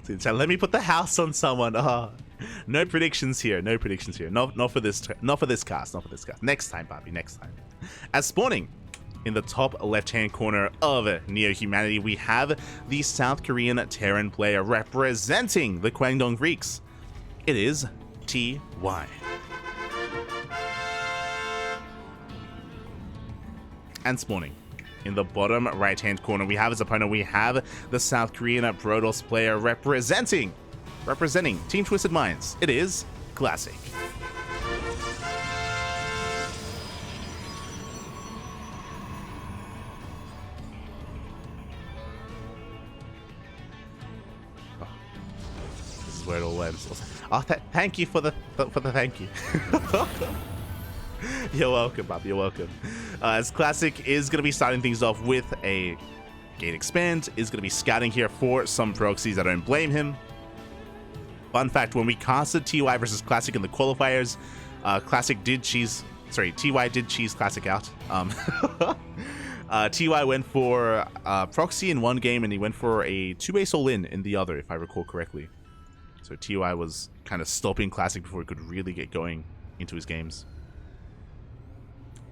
Let me put the house on someone. No predictions here. No predictions here. Not for this. Not for this cast. Not for this cast. Next time, Bobby. Next time. As spawning in the top left-hand corner of Neo Humanity, we have the South Korean Terran player representing the Kwangdong Freaks. It is TY. And spawning in the bottom right-hand corner, we have his opponent. We have the South Korean Protoss player representing Team Twisted Minds. It is Classic. Oh, this is where it all ends. Oh, thank you for the thank you. You're welcome, Bob. You're welcome. As Classic is going to be starting things off with a gate expand, is going to be scouting here for some proxies. I don't blame him. Fun fact, when we casted TY versus Classic in the qualifiers, TY did cheese Classic out. TY went for proxy in one game, and he went for a 2-base all-in in the other, if I recall correctly. So TY was kind of stopping Classic before he could really get going into his games.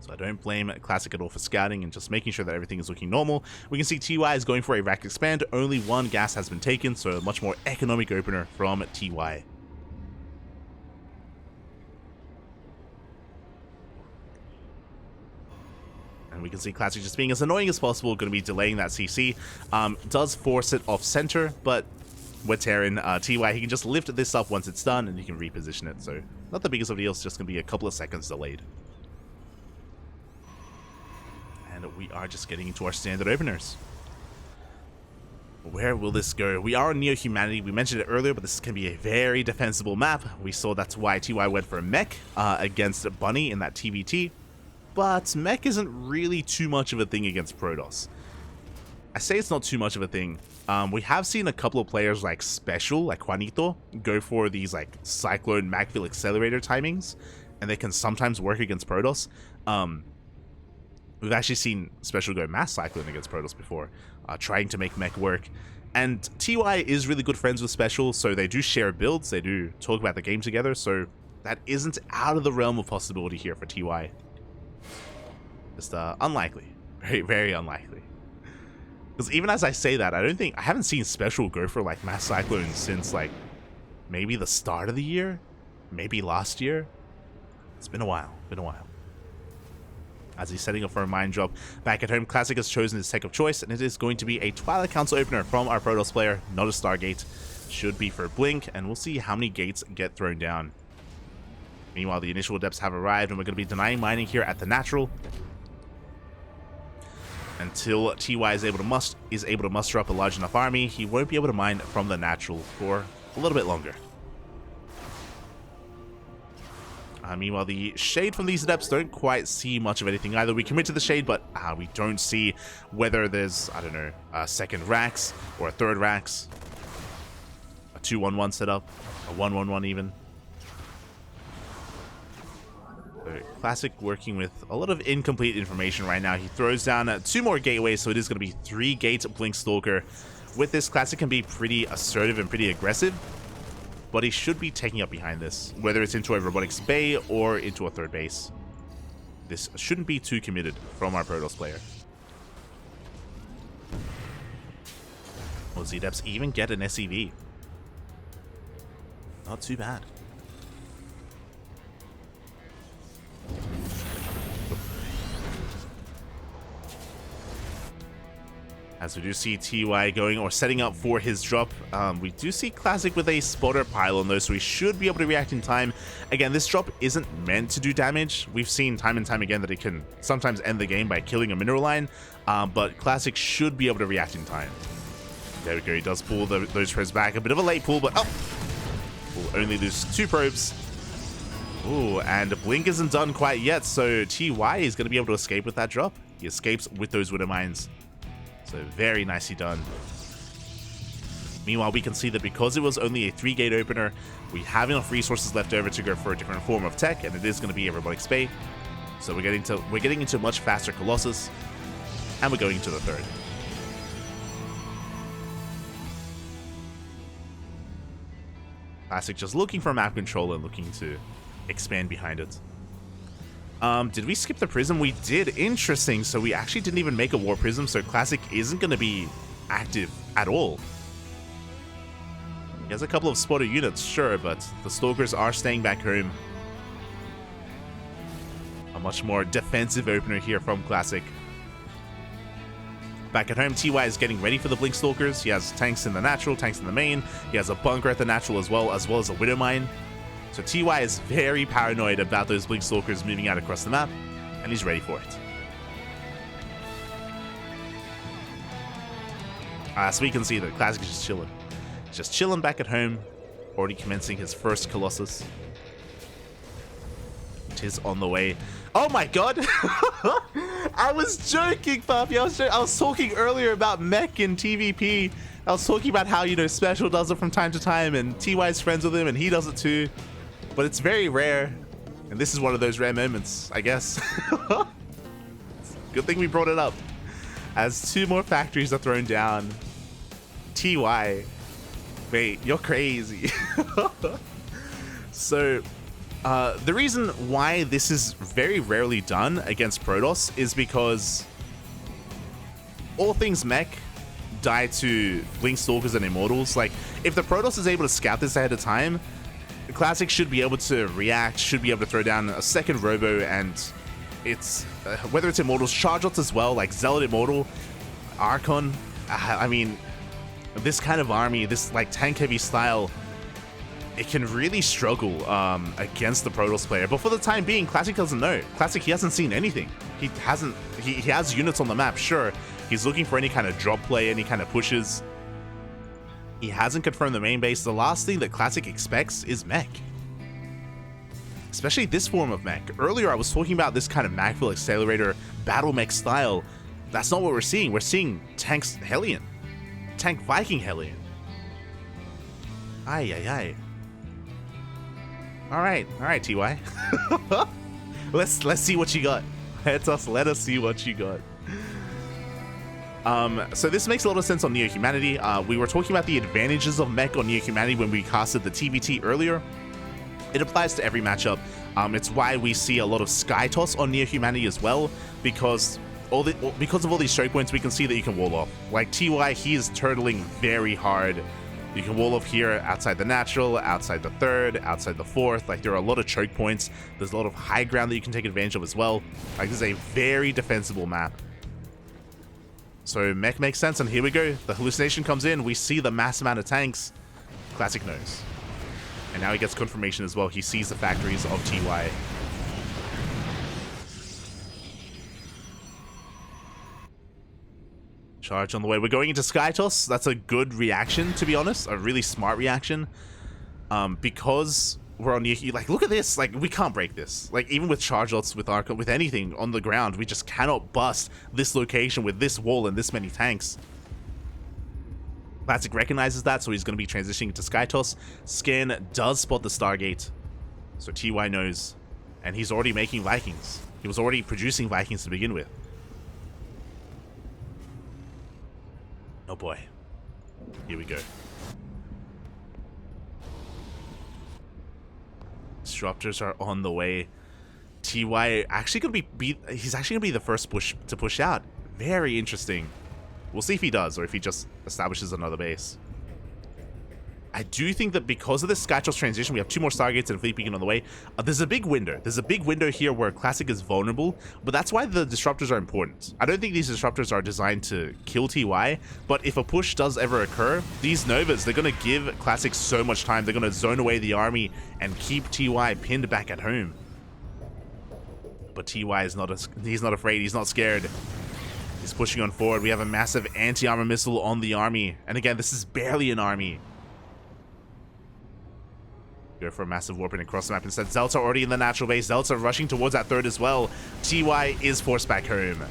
So I don't blame Classic at all for scouting and just making sure that everything is looking normal. We can see TY is going for a rack expand. Only one gas has been taken, so a much more economic opener from TY. And we can see Classic just being as annoying as possible, going to be delaying that CC. Does force it off center, but with Terran, TY, he can just lift this up once it's done and he can reposition it. So not the biggest of deals, just going to be a couple of seconds delayed. And we are just getting into our standard openers. Where will this go? We are on Neo Humanity. We mentioned it earlier, but this can be a very defensible map. We saw that's why TY went for a mech against Bunny in that TvT. But mech isn't really too much of a thing against Protoss. I say it's not too much of a thing. We have seen a couple of players like Special, like Juanito, go for these like Cyclone Magville accelerator timings, and they can sometimes work against Protoss. We've actually seen Special go Mass Cyclone against Protoss before, trying to make mech work. And TY is really good friends with Special, so they do share builds, they do talk about the game together, so that isn't out of the realm of possibility here for TY. Just unlikely. Very, very unlikely. Because even as I say that, I haven't seen Special go for like Mass Cyclone since like maybe the start of the year, maybe last year. It's been a while, As he's setting up for a mine drop back at home, Classic has chosen his tech of choice, and it is going to be a Twilight Council opener from our Protoss player, not a Stargate. Should be for Blink, and we'll see how many gates get thrown down. Meanwhile, the initial adepts have arrived, and we're going to be denying mining here at the natural until TY is able to muster up a large enough army. He won't be able to mine from the natural for a little bit longer. Meanwhile, the shade from these adepts don't quite see much of anything either. We commit to the shade, but we don't see whether there's, I don't know, a second racks or a third racks, a 2-1-1 setup, a 1-1-1 even. So Classic working with a lot of incomplete information right now. He throws down 2 more gateways, so it is going to be 3 gate Blink Stalker. With this, Classic can be pretty assertive and pretty aggressive, but he should be taking up behind this, whether it's into a robotics bay or into a third base. This shouldn't be too committed from our Protoss player. Will Z-Depths even get an SEV? Not too bad. As we do see TY going or setting up for his drop, we do see Classic with a spotter pylon though, so he should be able to react in time. Again, this drop isn't meant to do damage. We've seen time and time again that it can sometimes end the game by killing a mineral line, but Classic should be able to react in time. There we go, he does pull those probes back. A bit of a late pull, but we'll only lose 2 probes. Ooh, and Blink isn't done quite yet, so TY is going to be able to escape with that drop. He escapes with those Widow Mines. So very nicely done. Meanwhile, we can see that because it was only a 3-gate opener, we have enough resources left over to go for a different form of tech, and it is going to be a robotic spay. So we're getting into a much faster Colossus, and we're going into the 3rd. Classic just looking for a map control and looking to expand behind it. Did we skip the prism? We did. Interesting. So we actually didn't even make a war prism, so Classic isn't going to be active at all. He has a couple of spotter units, sure, but the Stalkers are staying back home. A much more defensive opener here from Classic. Back at home, TY is getting ready for the Blink Stalkers. He has tanks in the natural, tanks in the main. He has a bunker at the natural as well as a Widow Mine. So TY is very paranoid about those Blink Stalkers moving out across the map, and he's ready for it. So we can see that Classic is just chilling. He's just chilling back at home, already commencing his first Colossus. It is on the way. Oh my god! I was joking, Puppy. I was talking earlier about mech in TvP. I was talking about how, you know, Special does it from time to time, and TY's friends with him, and he does it too. But it's very rare, and this is one of those rare moments, I guess. Good thing we brought it up. As 2 more factories are thrown down. TY. Wait, you're crazy. So, the reason why this is very rarely done against Protoss is because all things mech die to Blink Stalkers and Immortals. Like, if the Protoss is able to scout this ahead of time, the Classic should be able to react, should be able to throw down a second Robo, and it's, whether it's Immortals, Charge-Outs as well, like Zealot Immortal, Archon, I mean, this kind of army, this like tank-heavy style, it can really struggle against the Protoss player. But for the time being, Classic doesn't know. Classic, he hasn't seen anything. He has units on the map, sure. He's looking for any kind of drop play, any kind of pushes. He hasn't confirmed the main base. The last thing that Classic expects is mech. Especially this form of mech. Earlier, I was talking about this kind of Magfill Accelerator battle mech style. That's not what we're seeing. We're seeing tanks Hellion. Tank Viking Hellion. Ay, ay, ay. All right, TY. let's see what you got. Let us see what you got. So this makes a lot of sense on Neo Humanity. We were talking about the advantages of mech on Neo Humanity when we casted the TvT earlier. It applies to every matchup. It's why we see a lot of Sky Toss on Neo Humanity as well, because of all these choke points, we can see that you can wall off. Like TY, he is turtling very hard. You can wall off here outside the natural, outside the third, outside the fourth. Like, there are a lot of choke points. There's a lot of high ground that you can take advantage of as well. Like, this is a very defensible map. So mech makes sense, and here we go. The hallucination comes in. We see the mass amount of tanks. Classic knows. And now he gets confirmation as well. He sees the factories of TY. Charge on the way. We're going into Sky Toss. That's a good reaction, to be honest. A really smart reaction. Because we're on Neo, like, look at this. Like, we can't break this. Like, even with Charge-Outs, with Archon, with anything on the ground, we just cannot bust this location with this wall and this many tanks. Classic recognizes that, so he's going to be transitioning to Sky Toss. Scan does spot the Stargate, so TY knows. And he's already making Vikings. He was already producing Vikings to begin with. Oh boy. Here we go. Disruptors are on the way. TY actually gonna he's actually gonna be the first to push out. Very interesting. We'll see if he does, or if he just establishes another base. I do think that because of this Skytross transition, we have 2 more Stargates and a Fleet Beacon on the way. There's a big window. There's a big window here where Classic is vulnerable, but that's why the Disruptors are important. I don't think these Disruptors are designed to kill TY, but if a push does ever occur, these Novas, they're going to give Classic so much time. They're going to zone away the army and keep TY pinned back at home. But TY is he's not afraid. He's not scared. He's pushing on forward. We have a massive anti-armor missile on the army. And again, this is barely an army. Go for a massive warping across the map. Instead, Zelts are already in the natural base. Zelts are rushing towards that third as well. TY is forced back home.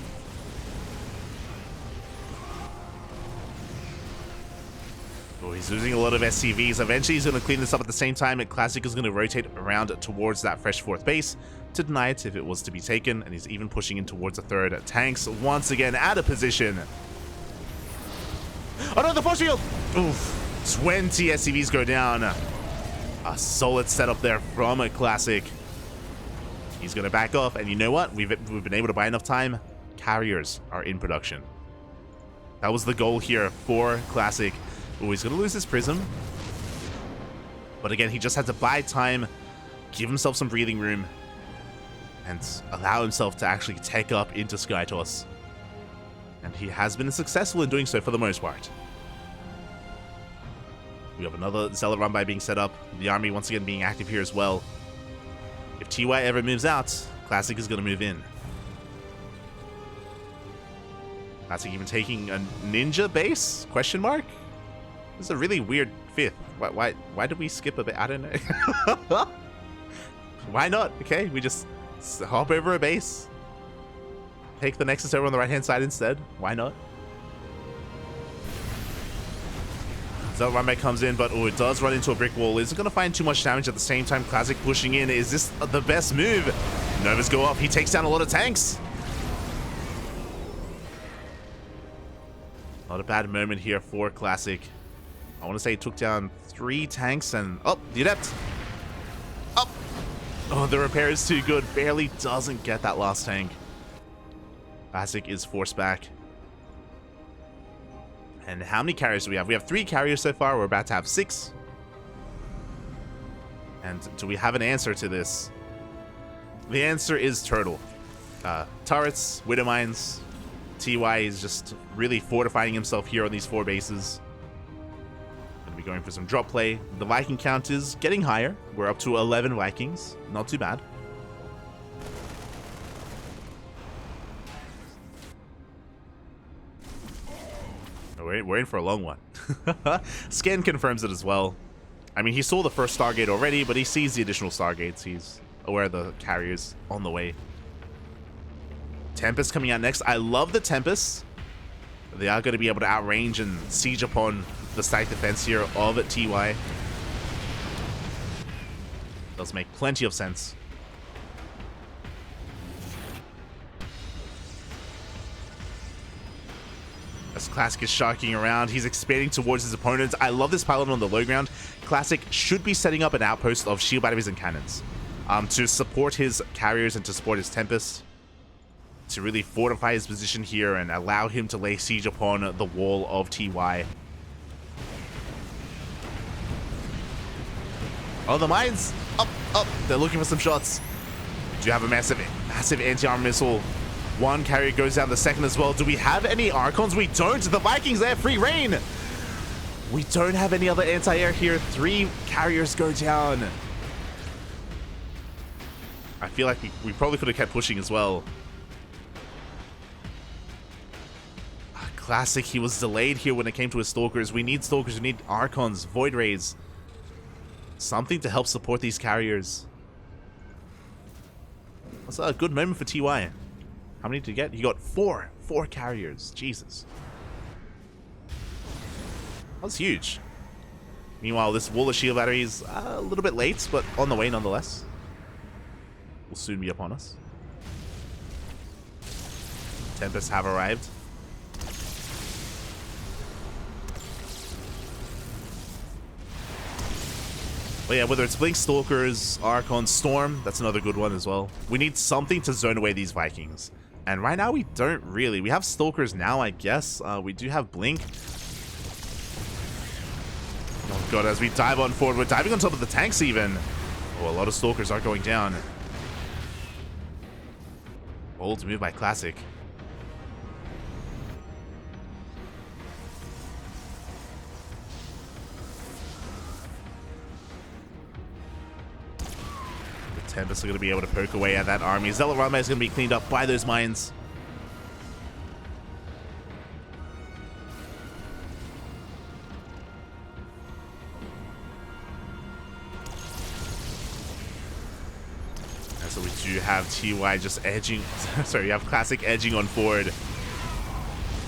Oh, he's losing a lot of SCVs. Eventually, he's going to clean this up at the same time, and Classic is going to rotate around towards that fresh 4th base to deny it if it was to be taken, and he's even pushing in towards the 3rd. Tanks, once again, out of position. Oh no, the force field! Oof. 20 SCVs go down. A solid setup there from a Classic. He's going to back off, and you know what? We've been able to buy enough time. Carriers are in production. That was the goal here for Classic. Oh, he's going to lose his Prism. But again, he just had to buy time, give himself some breathing room, and allow himself to actually take up into Skytoss. And he has been successful in doing so for the most part. We have another Zealot run by being set up. The army once again being active here as well. If TY ever moves out, Classic is going to move in. Classic even taking a ninja base? Question mark? This is a really weird fifth. Why did we skip a bit? I don't know. Why not? Okay, we just hop over a base. Take the Nexus over on the right-hand side instead. Why not? Zealot runback comes in, but it does run into a brick wall. Is it going to find too much damage at the same time? Classic pushing in. Is this the best move? Novas go up. He takes down a lot of tanks. Not a bad moment here for Classic. I want to say he took down 3 tanks and... Oh, the Adept. Up. Oh, the repair is too good. Barely doesn't get that last tank. Classic is forced back. And how many carriers do we have? We have 3 carriers so far. We're about to have 6. And do we have an answer to this? The answer is Turtle. Turrets, Widow Mines. TY is just really fortifying himself here on these 4 bases. Gonna be going for some drop play. The Viking count is getting higher. We're up to 11 Vikings. Not too bad. We're in for a long one. Scan confirms it as well. I mean, he saw the first Stargate already, but he sees the additional Stargates. He's aware of the carriers on the way. Tempest coming out next. I love the Tempest. They are going to be able to outrange and siege upon the site defense here of TY. Does make plenty of sense. As Classic is sharking around, he's expanding towards his opponents. I love this pilot on the low ground. Classic should be setting up an outpost of shield batteries and cannons to support his carriers and to support his Tempest, to really fortify his position here and allow him to lay siege upon the wall of TY. Oh, the mines! Up! They're looking for some shots. Do you have a massive anti-armor missile? One carrier goes down, the second as well. Do we have any Archons? We don't. The Vikings, they have free reign. We don't have any other anti-air here. 3 carriers go down. I feel like we probably could have kept pushing as well. Classic, he was delayed here when it came to his Stalkers. We need Stalkers, we need Archons, Void Rays. Something to help support these carriers. That's a good moment for TY. How many did you get? You got 4 carriers. Jesus. That was huge. Meanwhile, this wall of shield batteries a little bit late, but on the way nonetheless. Will soon be upon us. Tempests have arrived. But yeah, whether it's Blink Stalkers, Archon, Storm, that's another good one as well. We need something to zone away these Vikings. And right now we don't really. We have Stalkers now, I guess. We do have Blink. Oh god, as we dive on forward, we're diving on top of the tanks even. Oh, a lot of Stalkers are going down. Bold move by Classic. Tempests are going to be able to poke away at that army. Zealot runway is going to be cleaned up by those mines. And so we do have TY just edging. Sorry, you have Classic edging on forward.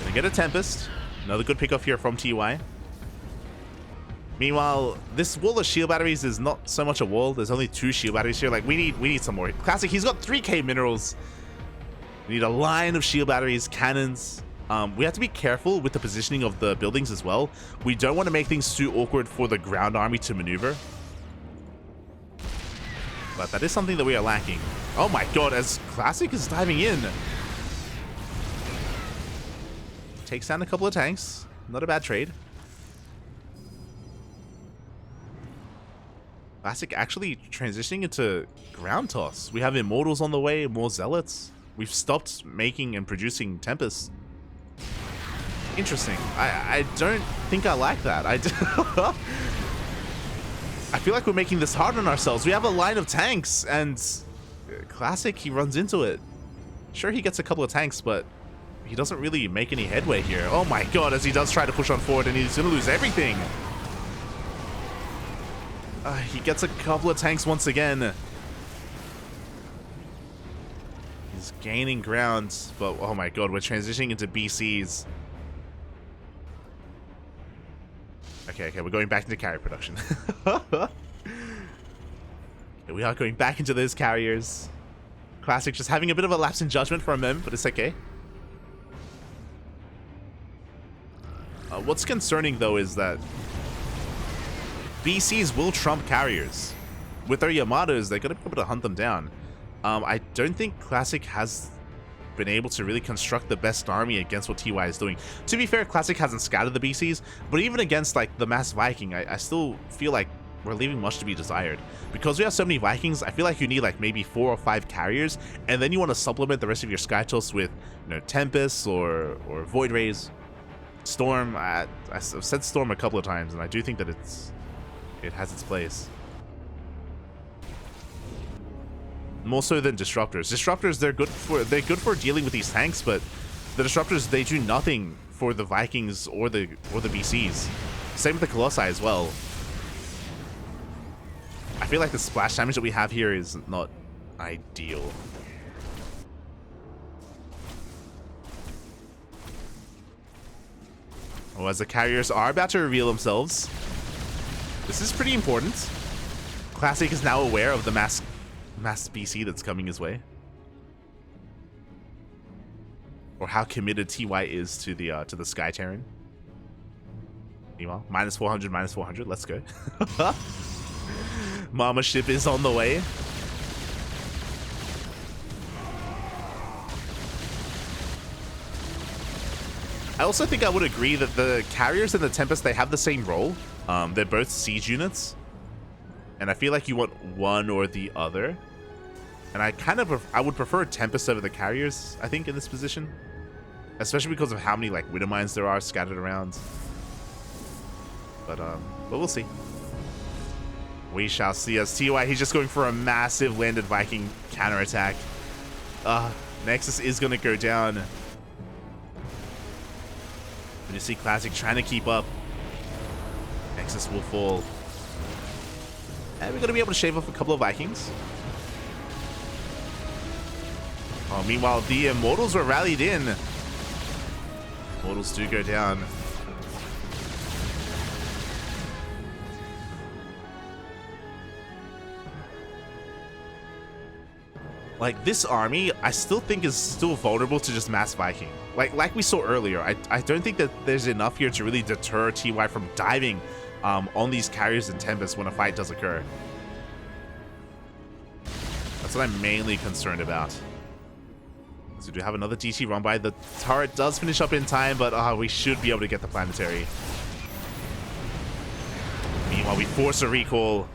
Gonna get a Tempest. Another good pickoff here from TY. Meanwhile, this wall of shield batteries is not so much a wall. There's only 2 shield batteries here. Like, we need some more. Classic, he's got 3k minerals. We need a line of shield batteries, cannons. We have to be careful with the positioning of the buildings as well. We don't want to make things too awkward for the ground army to maneuver. But that is something that we are lacking. Oh my god, as Classic is diving in. Takes down a couple of tanks. Not a bad trade. Classic actually transitioning into ground toss. We have Immortals on the way, more Zealots. We've stopped making and producing Tempests. Interesting. I don't think I like that. I feel like we're making this hard on ourselves. We have a line of tanks, and Classic, he runs into it. Sure, he gets a couple of tanks, but he doesn't really make any headway here. Oh my god, as he does try to push on forward, and he's going to lose everything. He gets a couple of tanks once again. He's gaining ground, but oh my god, we're transitioning into BCs. Okay, we're going back into carrier production. We are going back into those carriers. Classic just having a bit of a lapse in judgment for a moment, but it's okay. What's concerning, though, is that BCs will trump carriers. With their Yamatos, they're going to be able to hunt them down. I don't think Classic has been able to really construct the best army against what TY is doing. To be fair, Classic hasn't scattered the BCs, but even against like the mass Viking, I still feel like we're leaving much to be desired. Because we have so many Vikings, I feel like you need like maybe 4 or 5 carriers, and then you want to supplement the rest of your Skytoss with, you know, Tempests or Void Rays. Storm, I've said Storm a couple of times, and I do think that it has its place. More so than Disruptors. Disruptors, they're good for dealing with these tanks, but the Disruptors, they do nothing for the Vikings or the BCs. Same with the Colossi as well. I feel like the splash damage that we have here is not ideal. Oh, as the carriers are about to reveal themselves. This is pretty important. Classic is now aware of the mass BC that's coming his way. Or how committed TY is to the Sky Terran. Meanwhile, minus 400, let's go. Mama ship is on the way. I also think I would agree that the carriers and the Tempest, they have the same role. They're both siege units. And I feel like you want one or the other. And I would prefer Tempest over the carriers, I think, in this position. Especially because of how many like Widow Mines there are scattered around. But we'll see. We shall see. As TY, he's just going for a massive landed Viking counterattack. Nexus is going to go down. And you see Classic trying to keep up. Nexus will fall. And we're going to be able to shave off a couple of Vikings. Oh, meanwhile, the Immortals were rallied in. Immortals do go down. Like, this army, I still think is still vulnerable to just mass Viking. Like we saw earlier, I don't think that there's enough here to really deter TY from diving on these carriers and Tempests when a fight does occur. That's what I'm mainly concerned about. So we do have another DC run by. The turret does finish up in time, but we should be able to get the planetary. Meanwhile, we force a recall.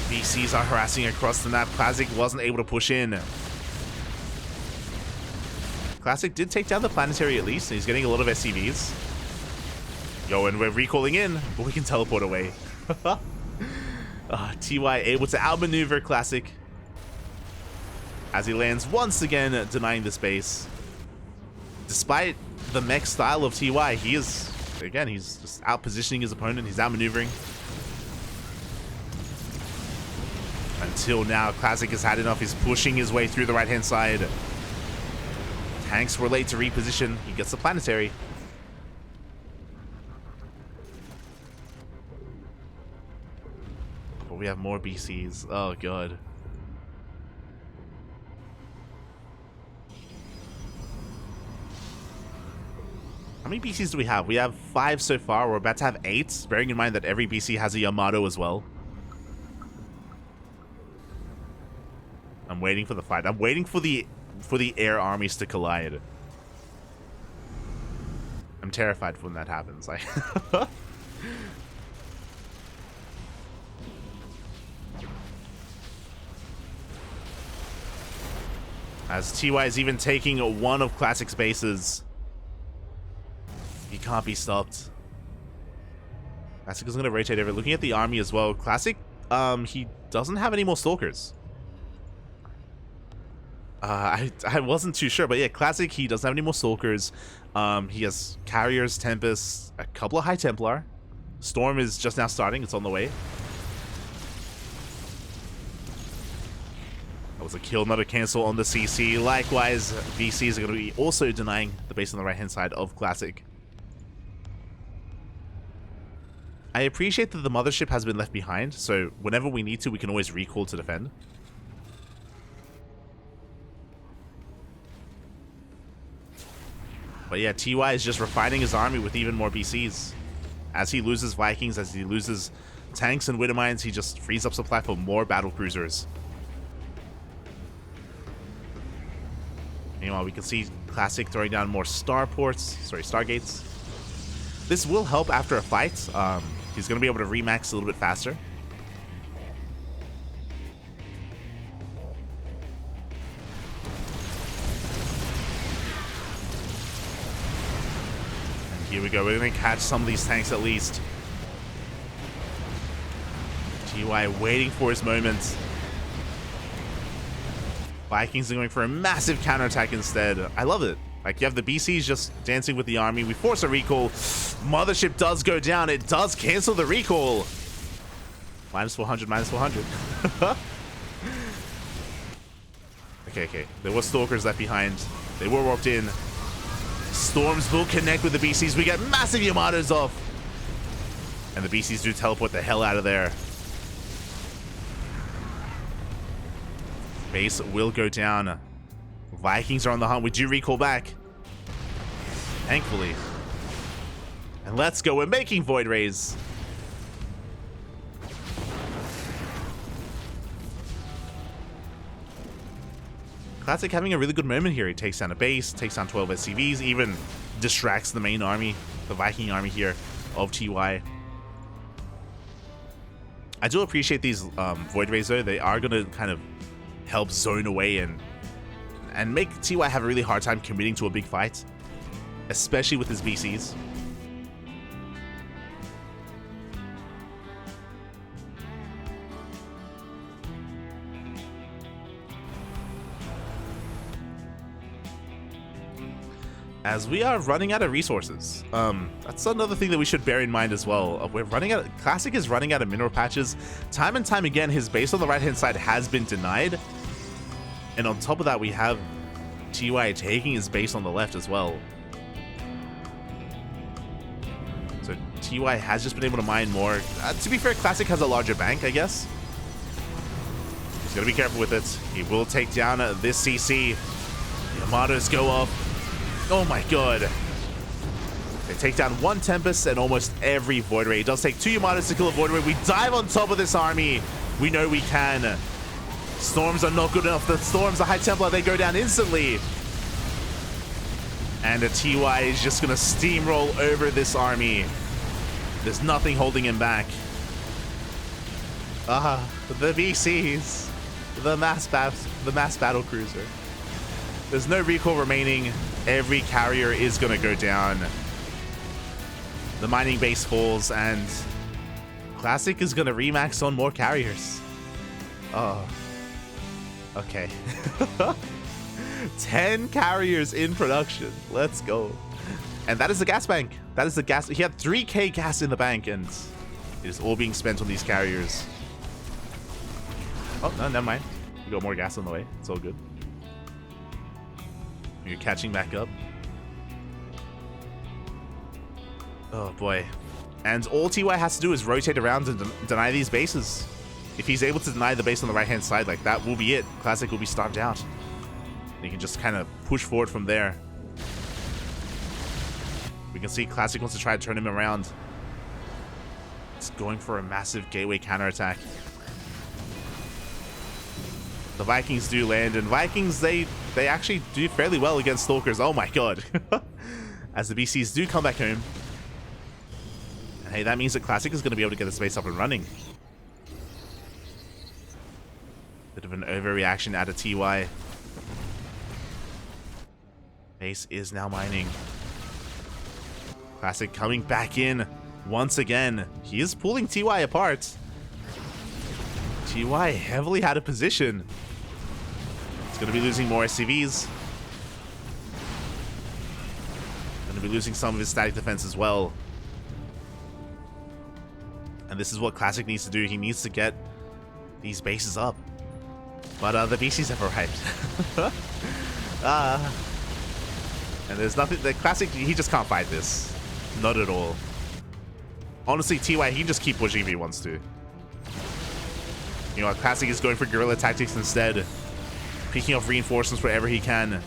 BCs are harassing across the map. Classic wasn't able to push in. Classic did take down the planetary at least. He's getting a lot of SCVs. Yo, and we're recalling in, but we can teleport away. TY able to outmaneuver Classic as he lands once again, denying the space. Despite the mech style of TY, he is, again, he's just out-positioning his opponent. He's out-maneuvering. Until now, Classic has had enough. He's pushing his way through the right-hand side. Tanks were late to reposition. He gets the planetary. But we have more BCs. Oh, God. How many BCs do we have? We have 5 so far. We're about to have 8, bearing in mind that every BC has a Yamato as well. I'm waiting for the fight. I'm waiting for the air armies to collide. I'm terrified when that happens. Like as TY is even taking one of Classic's bases. He can't be stopped. Classic is going to rotate over. Looking at the army as well. Classic, he doesn't have any more Stalkers. I wasn't too sure, but yeah, Classic, he doesn't have any more Stalkers. He has Carriers, Tempests, a couple of High Templar. Storm is just now starting. It's on the way. That was a kill, not a cancel on the CC. Likewise, VCs are going to be also denying the base on the right-hand side of Classic. I appreciate that the mothership has been left behind, so whenever we need to, we can always recall to defend. But yeah, TY is just refining his army with even more BCs. As he loses Vikings, as he loses tanks and Widowmines, he just frees up supply for more battle cruisers. Meanwhile, we can see Classic throwing down more Stargates. This will help after a fight. He's going to be able to remax a little bit faster. And here we go. We're going to catch some of these tanks at least. TY waiting for his moment. Vikings are going for a massive counterattack instead. I love it. Like, you have the BCs just dancing with the army. We force a recall. Mothership does go down. It does cancel the recall. Minus 400, minus 400. Okay. There were Stalkers left behind. They were warped in. Storms will connect with the BCs. We get massive Yamatos off. And the BCs do teleport the hell out of there. Base will go down. Vikings are on the hunt. We do recall back. Thankfully. And let's go. We're making Void Rays. Classic having a really good moment here. He takes down a base, takes down 12 SCVs, even distracts the main army, the Viking army here of TY. I do appreciate these Void Rays though. They are going to kind of help zone away and make TY have a really hard time committing to a big fight, especially with his BCs. As we are running out of resources. That's another thing that we should bear in mind as well. We're running out. Classic is running out of mineral patches. Time and time again, his base on the right-hand side has been denied. And on top of that, we have TY taking his base on the left as well. So TY has just been able to mine more. To be fair, Classic has a larger bank, I guess. He's got to be careful with it. He will take down this CC. The Yamatos go off. Oh my god. They take down one Tempest and almost every Void Ray. It does take 2 Yamatos to kill a Void Ray. We dive on top of this army. We know we can. Storms are not good enough. The Storms, the High Templar, they go down instantly. And the TY is just going to steamroll over this army. There's nothing holding him back. The VCs. The mass battle cruiser. There's no recall remaining. Every carrier is going to go down. The mining base falls, and Classic is going to remax on more carriers. Oh. Okay. 10 carriers in production. Let's go. And that is the gas bank. That is the gas. He had 3k gas in the bank, and it is all being spent on these carriers. Oh, no, never mind. We got more gas on the way. It's all good. You're catching back up. Oh boy. And all TY has to do is rotate around and deny these bases. If he's able to deny the base on the right hand side, like, that will be it. Classic will be starved out. And he can just kind of push forward from there. We can see Classic wants to try to turn him around. It's going for a massive gateway counterattack. The Vikings do land, and Vikings, they actually do fairly well against Stalkers. Oh my god. As the BCs do come back home. And hey, that means that Classic is going to be able to get the space up and running. Bit of an overreaction out of TY. Base is now mining. Classic coming back in once again. He is pulling TY apart. TY heavily out of position. It's going to be losing more SCVs. Going to be losing some of his static defense as well. And this is what Classic needs to do. He needs to get these bases up. But the BCs have arrived. And there's nothing... The Classic, he just can't fight this. Not at all. Honestly, TY, he can just keep pushing if he wants to. You know, Classic is going for guerrilla tactics instead. Picking off reinforcements wherever he can.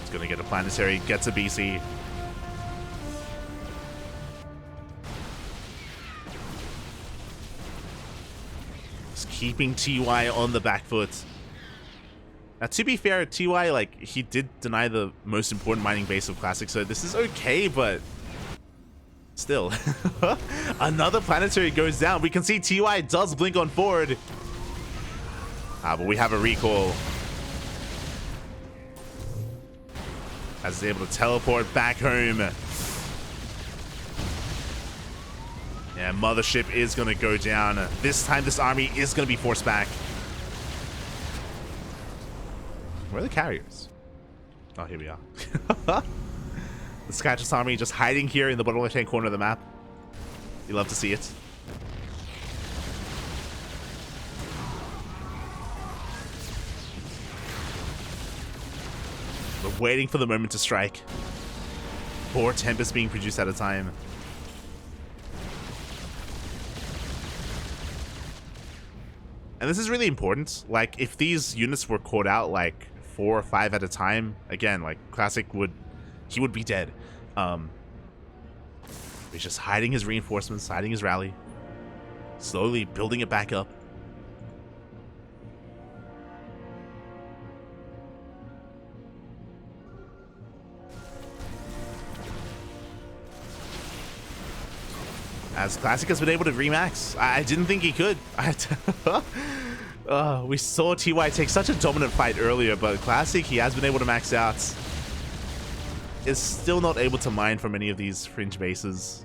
He's going to get a planetary, gets a BC. Just keeping TY on the back foot. Now, to be fair, TY, like, he did deny the most important mining base of Classic, so this is okay, but still. Another planetary goes down. We can see TY does blink on forward. But we have a recall. As he's able to teleport back home. Yeah, Mothership is going to go down. This time, this army is going to be forced back. Where are the carriers? Oh, here we are. The Skytress army just hiding here in the bottom left-hand corner of the map. You love to see it. We're waiting for the moment to strike. 4 Tempests being produced at a time. And this is really important. Like, if these units were caught out, like, 4 or 5 at a time, again, like, Classic would... He would be dead. He's just hiding his reinforcements, hiding his rally. Slowly building it back up. As Classic has been able to remax. I didn't think he could. We saw TY take such a dominant fight earlier, but Classic, he has been able to max out. Is still not able to mine from any of these fringe bases,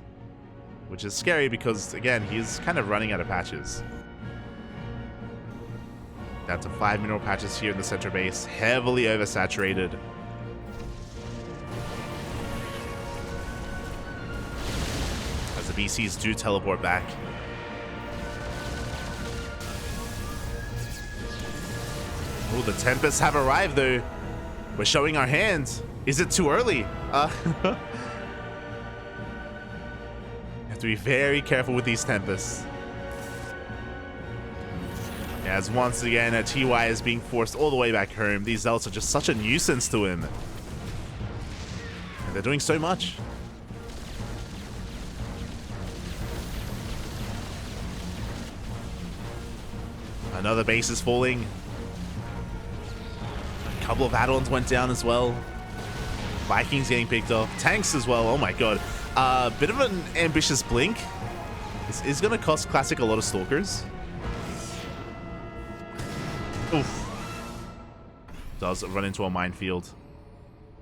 which is scary because, again, he is kind of running out of patches. Down to 5 mineral patches here in the center base, heavily oversaturated. As the BCs do teleport back. Oh, the Tempests have arrived though. We're showing our hands. Is it too early? You have to be very careful with these Tempests. As once again, TY is being forced all the way back home. These Zealots are just such a nuisance to him. And they're doing so much. Another base is falling. A couple of add-ons went down as well. Vikings getting picked off. Tanks as well. Oh my god. Bit of an ambitious blink. This is going to cost Classic a lot of Stalkers. Oof. Does run into a minefield.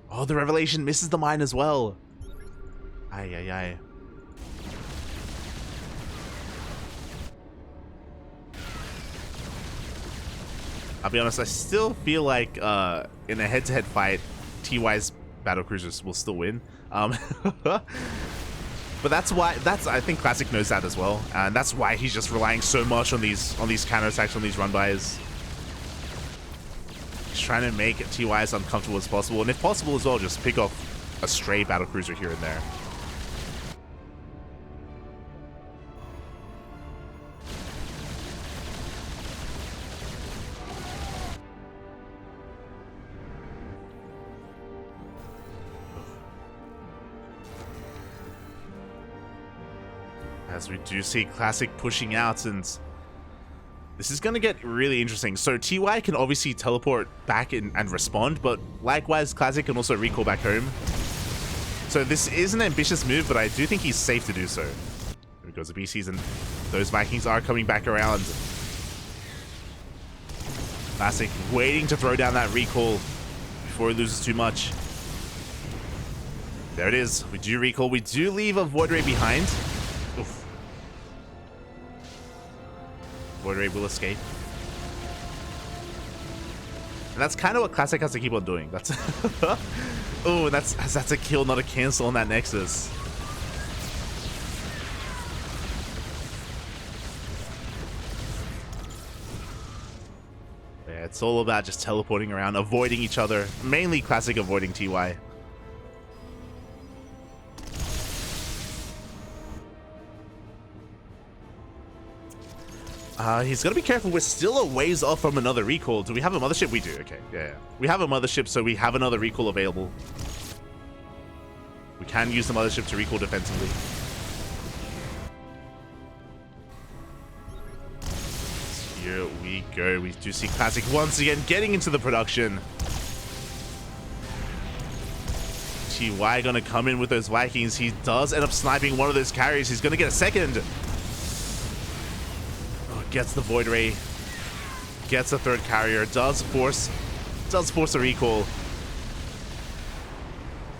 Oh, the Revelation misses the mine as well. Ay, ay, ay. I'll be honest, I still feel like in a head-to-head fight, TY's battlecruisers will still win. But that's why I think Classic knows that as well, and that's why he's just relying so much on these counterattacks, on these run-bys. He's trying to make TY as uncomfortable as possible, and if possible as well, just pick off a stray battlecruiser here and there. As we do see Classic pushing out, and This is going to get really interesting. So TY can obviously teleport back in and respond, but likewise, Classic can also recall back home. So this is an ambitious move, but I do think he's safe to do so. There goes the BCs, and those Vikings are coming back around. Classic waiting to throw down that recall before he loses too much. There it is. We do recall. We do leave a Void Ray behind. Oof. Void Ray will escape. And that's kind of what Classic has to keep on doing. That's oh, that's a kill, not a cancel on that Nexus. Yeah, it's all about just teleporting around, avoiding each other. Mainly Classic avoiding TY. He's got to be careful. We're still a ways off from another recall. Do we have a mothership? We do. Okay, yeah. We have a mothership, so we have another recall available. We can use the mothership to recall defensively. Here we go. We do see Classic once again getting into the production. TY gonna come in with those Vikings. He does end up sniping one of those carriers. He's gonna get a second. Gets the Void Ray, gets a third carrier, does force a recall.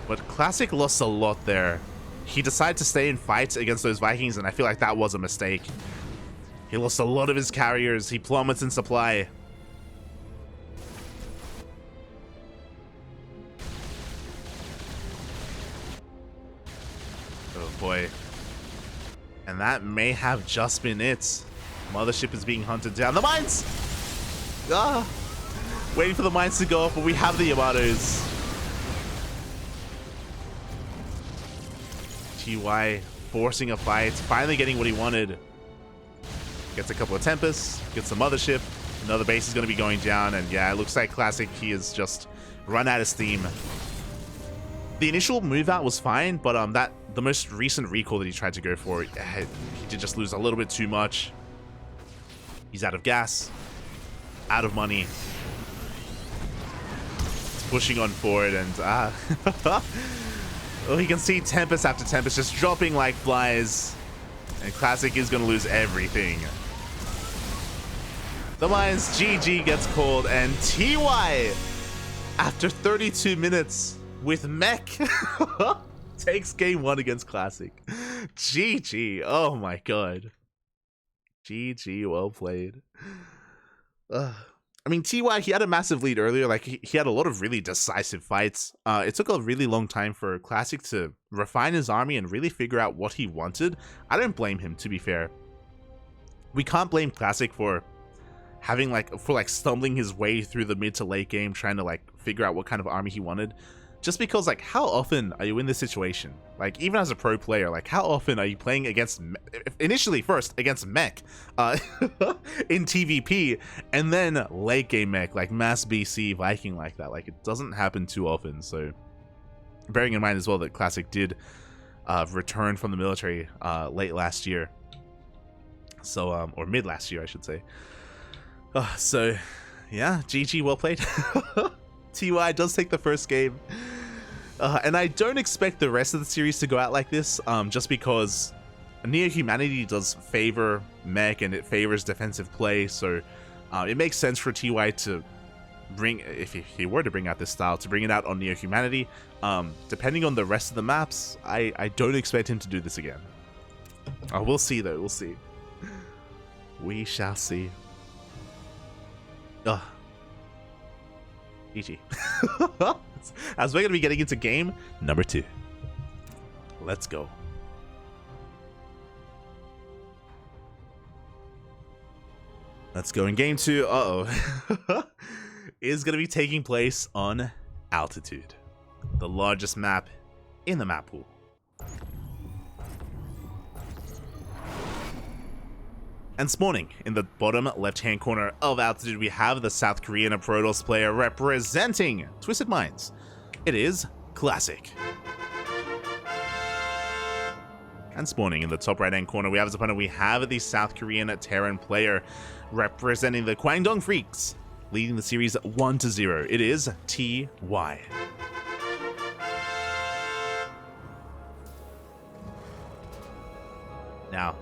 But Classic lost a lot there. He decided to stay and fight against those Vikings, and I feel like that was a mistake. He lost a lot of his carriers. He plummets in supply. Oh boy. And that may have just been it. Mothership is being hunted down. The mines! Ah! Waiting for the mines to go off, but we have the Yamatos. TY forcing a fight, finally getting what he wanted. Gets a couple of Tempests, gets the Mothership. Another base is going to be going down, and yeah, it looks like Classic, he has just run out of steam. The initial move out was fine, but the most recent recall that he tried to go for, he did just lose a little bit too much. He's out of gas, out of money. It's pushing on forward, and oh, you can see Tempest after Tempest just dropping like flies, and Classic is going to lose everything. The mines, GG gets called, and TY, after 32 minutes with mech, takes game 1 against Classic. GG, oh my god. GG, well played. I mean, TY, he had a massive lead earlier. Like, he had a lot of really decisive fights. It took a really long time for Classic to refine his army and really figure out what he wanted. I don't blame him, to be fair. We can't blame Classic for having, stumbling his way through the mid to late game, trying to, figure out what kind of army he wanted. Just because, how often are you in this situation? Even as a pro player, how often are you playing against, initially first, against mech in TvP, and then late game mech, mass BC, Viking like that? It doesn't happen too often, so bearing in mind as well that Classic did return from the military late last year. So, or mid last year, I should say. So, yeah, GG, well played. TY does take the first game. And I don't expect the rest of the series to go out like this, just because Neo-Humanity does favor mech and it favors defensive play, so it makes sense for TY to bring, if he were to bring out this style, to bring it out on Neo-Humanity. Depending on the rest of the maps, I don't expect him to do this again. We'll see though, we'll see. We shall see. GG. As we're going to be getting into game number 2. Let's go. Let's go in game 2. Is going to be taking place on Altitude, the largest map in the map pool. And spawning in the bottom left-hand corner of Altitude, we have the South Korean Protoss player representing Twisted Minds. It is Classic. And spawning in the top right-hand corner, we have his opponent. We have the South Korean Terran player representing the Kwangdong Freaks, leading the series 1-0. It is TY. Now,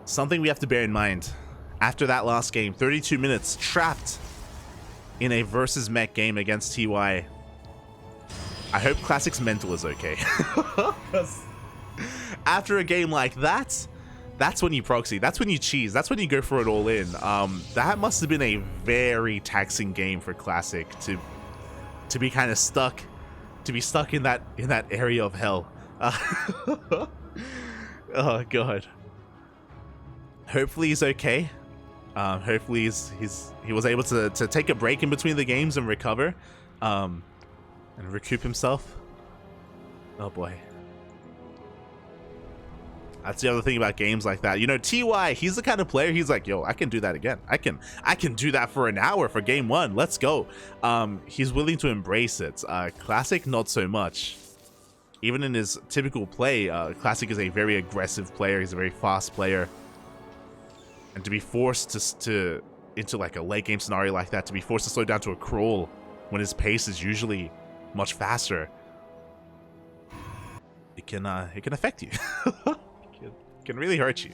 something we have to bear in mind. After that last game, 32 minutes trapped in a versus mech game against TY. I hope Classic's mental is okay. Because after a game like that, that's when you proxy. That's when you cheese. That's when you go for it all in. That must have been a very taxing game for Classic to be kind of stuck, to be stuck in that area of hell. Oh god. Hopefully he's okay. Hopefully he was able to take a break in between the games and recover, and recoup himself. Oh boy. That's the other thing about games like that. You know, TY, he's the kind of player, he's like, yo, I can do that again. I can do that for an hour for game one. Let's go. He's willing to embrace it. Classic, not so much. Even in his typical play, Classic is a very aggressive player. He's a very fast player. And to be forced into like a late game scenario like that, to be forced to slow down to a crawl when his pace is usually much faster, it can affect you. It can really hurt you.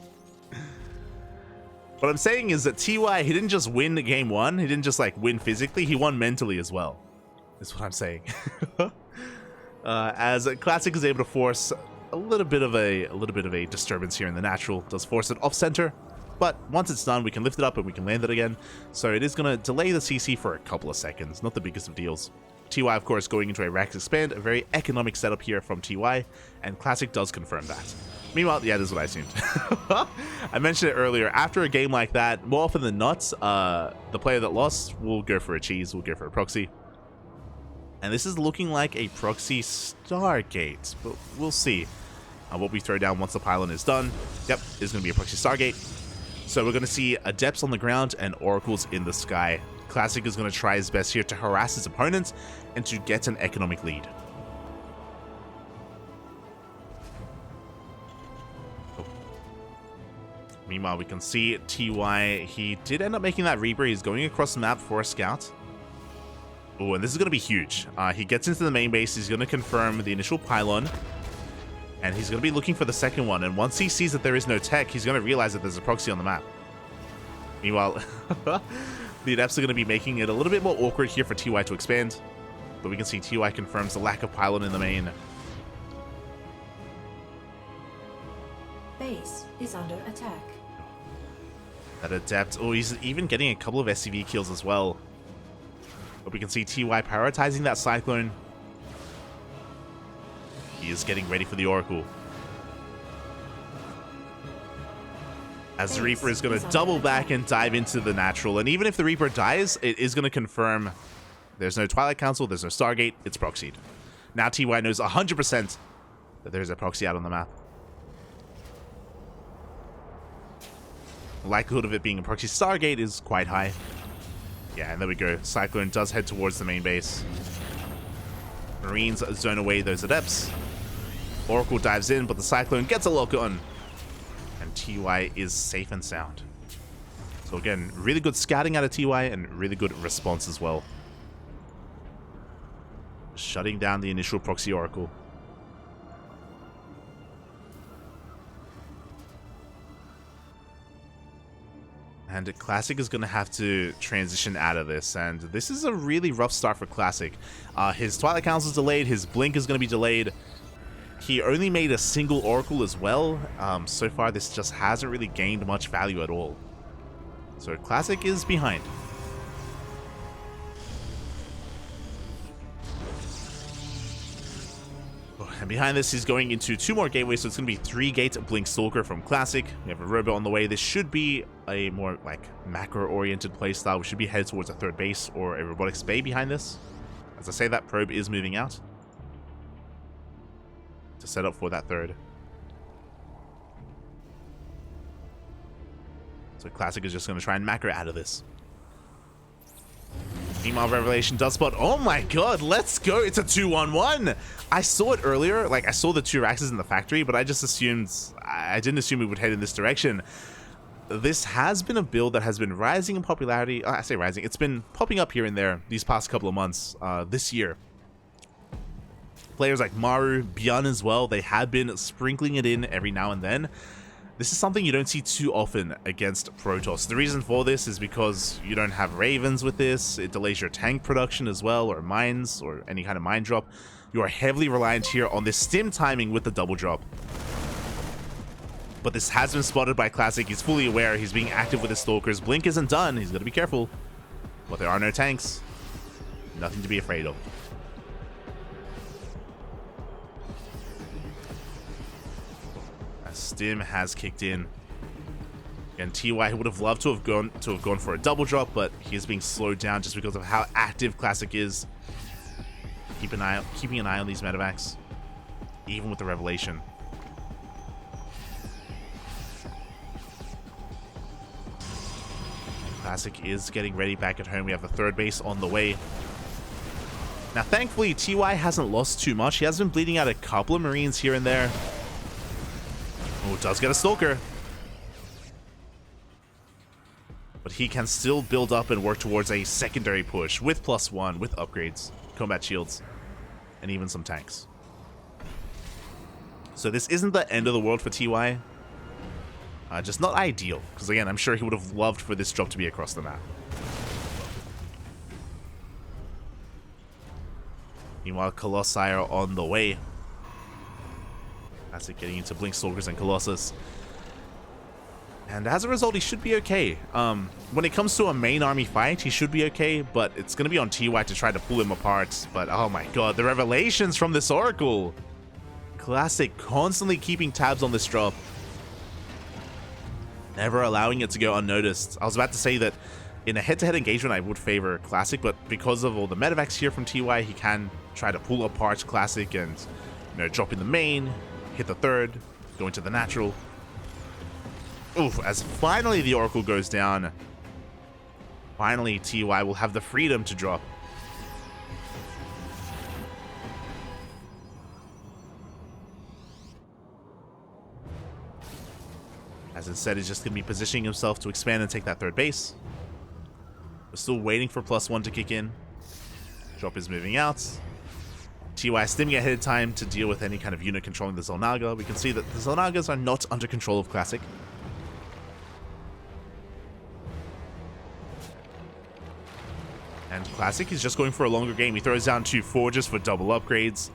What I'm saying is that TY, he didn't just win game one. He didn't just like win physically. He won mentally as well. Is what I'm saying. As Classic is able to force a little bit of a disturbance here in the natural, does force it off center, but once it's done, we can lift it up and we can land it again. So it is going to delay the CC for a couple of seconds, not the biggest of deals. TY, of course, going into a Rax Expand, a very economic setup here from TY, and Classic does confirm that. Meanwhile, yeah, this is what I assumed. I mentioned it earlier, after a game like that, more often than not, the player that lost will go for a cheese, will go for a proxy. And this is looking like a proxy Stargate, but we'll see what we throw down once the pylon is done. Yep, it's going to be a proxy Stargate. So we're going to see Adepts on the ground and Oracles in the sky. Classic is going to try his best here to harass his opponent and to get an economic lead. Oh. Meanwhile, we can see TY, he did end up making that Reaper. He's going across the map for a scout. Oh, and this is going to be huge. He gets into the main base. He's going to confirm the initial pylon. And he's going to be looking for the second one. And once he sees that there is no tech, he's going to realize that there's a proxy on the map. Meanwhile, the Adepts are going to be making it a little bit more awkward here for TY to expand. But we can see TY confirms the lack of pylon in the main. Base is under attack. That Adept, oh, he's even getting a couple of SCV kills as well. But we can see TY prioritizing that Cyclone. He is getting ready for the Oracle. As the Reaper is going to double back and dive into the natural. And even if the Reaper dies, it is going to confirm there's no Twilight Council, there's no Stargate, it's proxied. Now TY knows 100% that there's a proxy out on the map. The likelihood of it being a proxy Stargate is quite high. Yeah, and there we go. Cyclone does head towards the main base. Marines zone away those Adepts. Oracle dives in, but the Cyclone gets a lock on. And TY is safe and sound. So again, really good scouting out of TY and really good response as well. Shutting down the initial proxy Oracle. And Classic is going to have to transition out of this, and this is a really rough start for Classic. His Twilight Council is delayed, his Blink is going to be delayed. He only made a single Oracle as well. So far, this just hasn't really gained much value at all. So Classic is behind. And behind this, he's going into 2 more gateways, so it's going to be 3-gate Blink Stalker from Classic. We have a robot on the way. This should be a more like macro-oriented playstyle. We should be headed towards a 3rd base or a robotics bay behind this. As I say, that probe is moving out to set up for that 3rd. So Classic is just going to try and macro out of this. Meanwhile, Revelation does spot. Oh my god, let's go. It's a 2-1-1. I saw it earlier. Like, I saw the 2 Raxes in the factory, but I just assumed... I didn't assume we would head in this direction. This has been a build that has been rising in popularity. I say rising. It's been popping up here and there these past couple of months, this year. Players like Maru, Bjorn as well, they have been sprinkling it in every now and then. This is something you don't see too often against Protoss. The reason for this is because you don't have Ravens with this. It delays your tank production as well, or mines, or any kind of mine drop. You are heavily reliant here on this stim timing with the double drop. But this has been spotted by Classic. He's fully aware. He's being active with his Stalkers. Blink isn't done. He's got to be careful. But there are no tanks. Nothing to be afraid of. Stim has kicked in. And TY would have loved to have gone for a double drop, but he is being slowed down just because of how active Classic is. Keeping an eye on these medevacs, even with the Revelation. Classic is getting ready back at home. We have the 3rd base on the way. Now, thankfully, TY hasn't lost too much. He has been bleeding out a couple of Marines here and there. Oh, does get a Stalker. But he can still build up and work towards a secondary push with +1, with upgrades, combat shields, and even some tanks. So this isn't the end of the world for TY. Just not ideal, because again, I'm sure he would have loved for this drop to be across the map. Meanwhile, Colossi are on the way. That's it, getting into Blink Stalkers and Colossus. And as a result, he should be okay. When it comes to a main army fight, he should be okay, but it's going to be on TY to try to pull him apart. But oh my god, the revelations from this Oracle. Classic constantly keeping tabs on this drop. Never allowing it to go unnoticed. I was about to say that in a head-to-head engagement, I would favor Classic, but because of all the medevacs here from TY, he can try to pull apart Classic and, you know, drop in the main, hit the 3rd, go into the natural. Oof, as finally the Oracle goes down, finally TY will have the freedom to drop. As instead, he's just going to be positioning himself to expand and take that 3rd base. We're still waiting for +1 to kick in. Drop is moving out. TY stimming ahead of time to deal with any kind of unit controlling the Xel'Naga. We can see that the Xel'Nagas are not under control of Classic. And Classic is just going for a longer game. He throws down 2 Forges for double upgrades.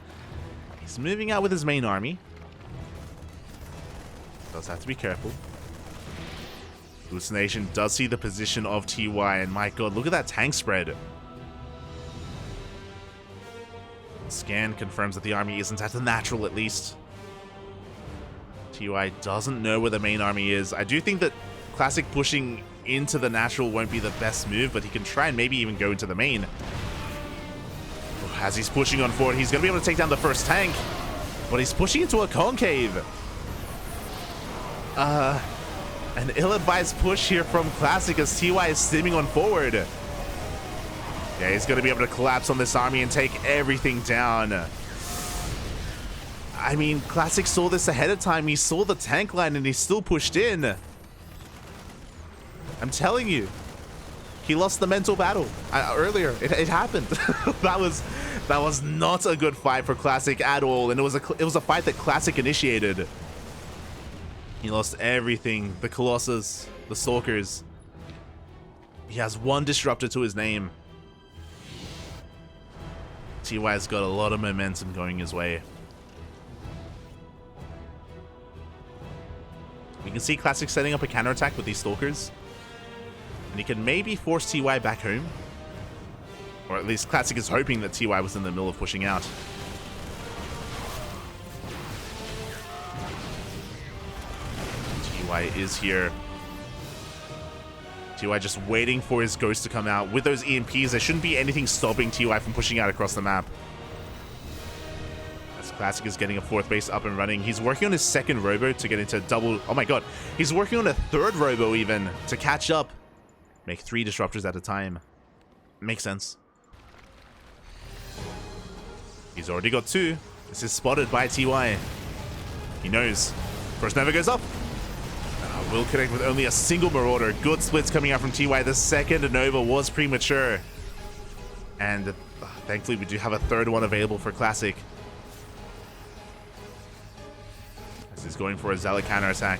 He's moving out with his main army. Does have to be careful. Hallucination does see the position of TY, and my god, look at that tank spread. Scan confirms that the army isn't at the natural, at least. TY doesn't know where the main army is. I do think that Classic pushing into the natural won't be the best move, but he can try and maybe even go into the main. As he's pushing on forward, he's going to be able to take down the first tank, but he's pushing into a concave. An ill-advised push here from Classic as TY is stimming on forward. Yeah, he's going to be able to collapse on this army and take everything down. I mean, Classic saw this ahead of time. He saw the tank line and he still pushed in. I'm telling you, he lost the mental battle earlier. It happened. that was not a good fight for Classic at all, and it was a fight that Classic initiated. He lost everything. The Colossus, the Stalkers. He has 1 disruptor to his name. TY's got a lot of momentum going his way. We can see Classic setting up a counterattack with these Stalkers. And he can maybe force TY back home. Or at least Classic is hoping that TY was in the middle of pushing out. TY is here. TY just waiting for his ghost to come out. With those EMPs, there shouldn't be anything stopping TY from pushing out across the map. As Classic is getting a 4th base up and running. He's working on his 2nd robo to get into double... Oh my god. He's working on a 3rd robo even to catch up. Make 3 disruptors at a time. Makes sense. He's already got 2. This is spotted by TY. He knows. First Nova goes up. Will connect with only a single Marauder. Good splits coming out from TY. The second Nova was premature. And thankfully we do have a third one available for Classic. As he's going for a Zealot counterattack.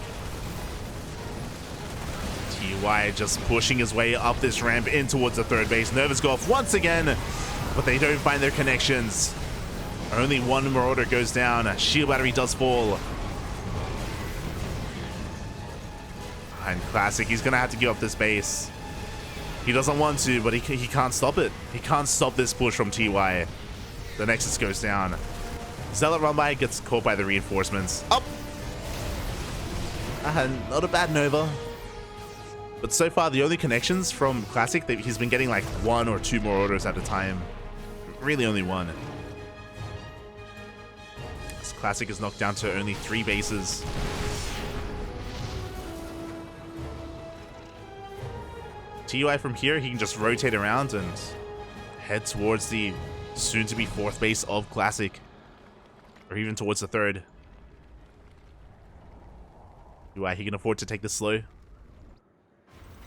TY just pushing his way up this ramp in towards the third base. Novas go off once again, but they don't find their connections. Only one Marauder goes down. Shield battery does fall. And Classic, he's gonna have to give up this base. He doesn't want to, but he can't stop it. He can't stop this push from TY. The Nexus goes down. Zealot run by, gets caught by the reinforcements. Up! Not a bad Nova. But so far, the only connections from Classic, he's been getting like 1 or 2 more orders at a time. Really only 1. This Classic is knocked down to only 3 bases. TUI from here, he can just rotate around and head towards the soon-to-be 4th base of Classic. Or even towards the 3rd. TUI, he can afford to take this slow.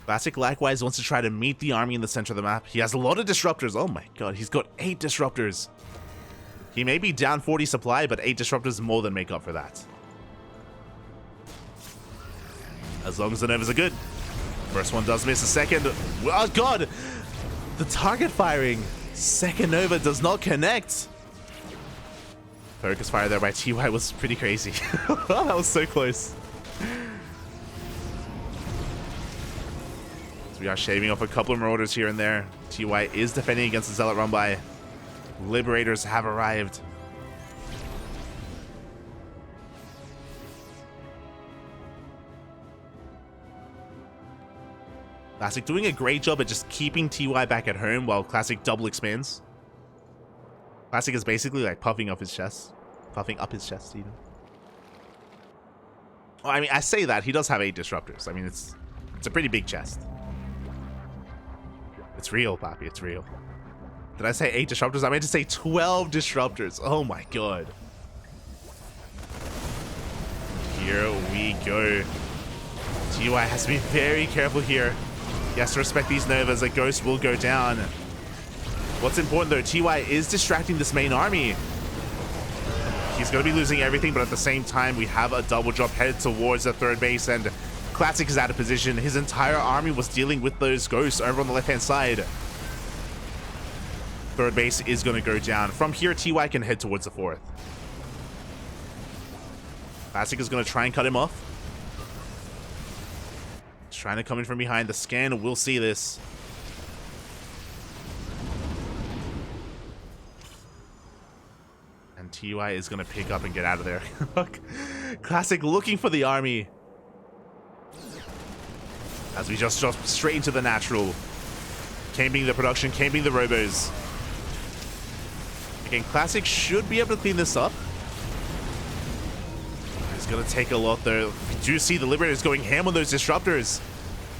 Classic likewise wants to try to meet the army in the center of the map. He has a lot of disruptors. Oh my god, he's got 8 disruptors. He may be down 40 supply, but 8 disruptors more than make up for that. As long as the Novas are good. First one does miss, a second. Oh god! The target firing. Second Nova does not connect. Focus fire there by TY was pretty crazy. That was so close. So we are shaving off a couple of Marauders here and there. TY is defending against the Zealot run by. Liberators have arrived. Classic doing a great job at just keeping TY back at home while Classic double expands. Classic is basically like puffing up his chest. Puffing up his chest, even. Well, I mean, I say that. He does have 8 disruptors. I mean, it's a pretty big chest. It's real, Papi. It's real. Did I say 8 disruptors? I meant to say 12 disruptors. Oh my god. Here we go. TY has to be very careful here. He has to respect these Novas. A Ghost will go down. What's important though, TY is distracting this main army. He's going to be losing everything, but at the same time, we have a double drop headed towards the 3rd base, and Classic is out of position. His entire army was dealing with those Ghosts over on the left-hand side. 3rd base is going to go down. From here, TY can head towards the 4th. Classic is going to try and cut him off. He's trying to come in from behind. The scan will see this. And TY is going to pick up and get out of there. Classic looking for the army. As we just drop straight into the natural. Camping the production, camping the robos. Again, Classic should be able to clean this up. It's going to take a lot though. We do see the Liberators going ham on those disruptors.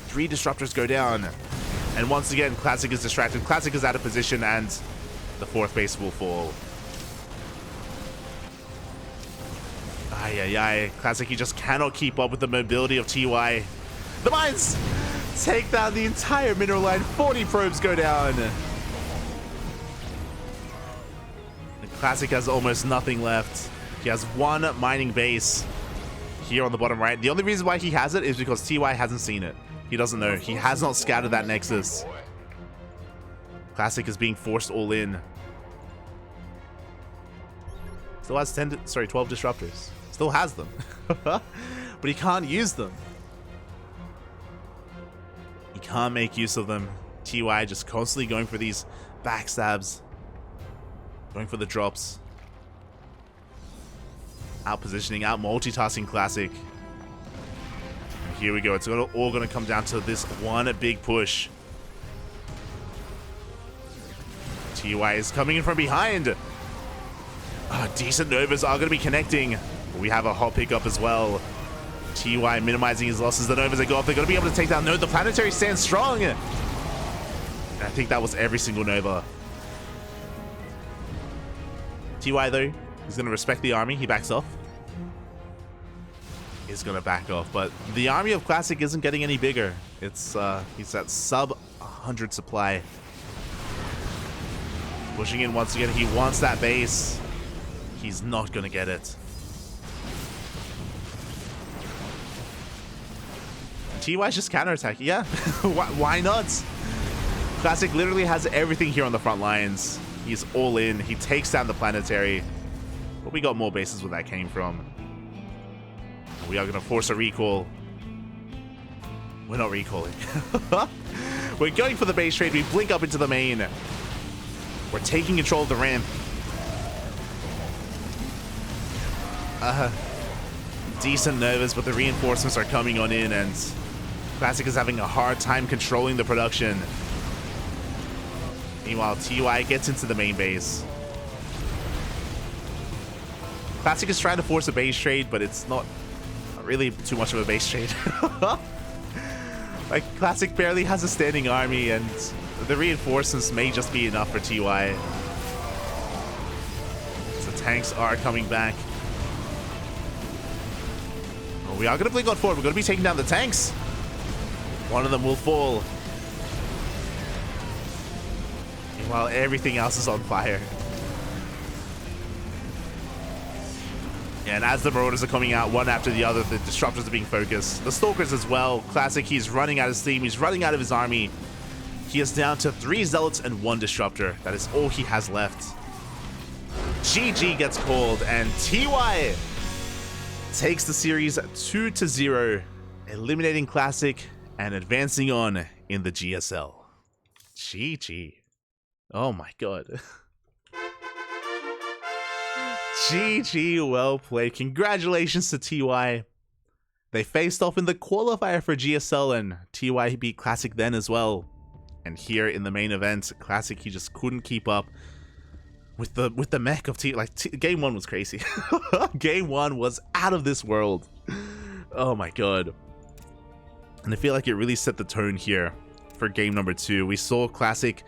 3 disruptors go down. And once again, Classic is distracted. Classic is out of position and the 4th base will fall. Ay, ay, ay. Classic, he just cannot keep up with the mobility of TY. The mines take down the entire mineral line. 40 probes go down. The Classic has almost nothing left. He has 1 mining base here on the bottom right. The only reason why he has it is because TY hasn't seen it. He doesn't know. He has not scouted that Nexus. Classic is being forced all in. Still has 12 disruptors. Still has them. But he can't use them. He can't make use of them. TY just constantly going for these backstabs. Going for the drops. Out positioning, out multitasking Classic. And here we go. It's all going to come down to this one big push. TY is coming in from behind. Decent Novas are going to be connecting. We have a hot pickup as well. TY minimizing his losses. The Novas that go off, they're going to be able to take down. No, the planetary stands strong. And I think that was every single Nova. TY though, he's gonna respect the army. He backs off. He's gonna back off, but the army of Classic isn't getting any bigger. It's he's at sub 100 supply. Pushing in once again. He wants that base. He's not gonna get it. TY's just counterattacking. Yeah, why not? Classic literally has everything here on the front lines. He's all in. He takes down the planetary. But we got more bases where that came from. We are going to force a recall. We're not recalling. We're going for the base trade. We blink up into the main. We're taking control of the ramp. Decent Novas, but the reinforcements are coming on in, and Classic is having a hard time controlling the production. Meanwhile, TY gets into the main base. Classic is trying to force a base trade, but it's not really too much of a base trade. Like, Classic barely has a standing army, and the reinforcements may just be enough for TY. So tanks are coming back. Oh, we are going to blink on forward. We're going to be taking down the tanks. One of them will fall. Meanwhile, everything else is on fire. And as the Marauders are coming out one after the other, the Disruptors are being focused. The Stalkers as well. Classic, he's running out of steam. He's running out of his army. He is down to 3 Zealots and 1 Disruptor. That is all he has left. GG gets called, and TY takes the series 2-0, eliminating Classic and advancing on in the GSL. GG. Oh my god. GG, well played. Congratulations to TY. They faced off in the qualifier for GSL, and TY beat Classic then as well. And here in the main event, Classic, he just couldn't keep up with the mech of Game 1 was crazy. Game 1 was out of this world. Oh my god. And I feel like it really set the tone here for game number 2. We saw Classic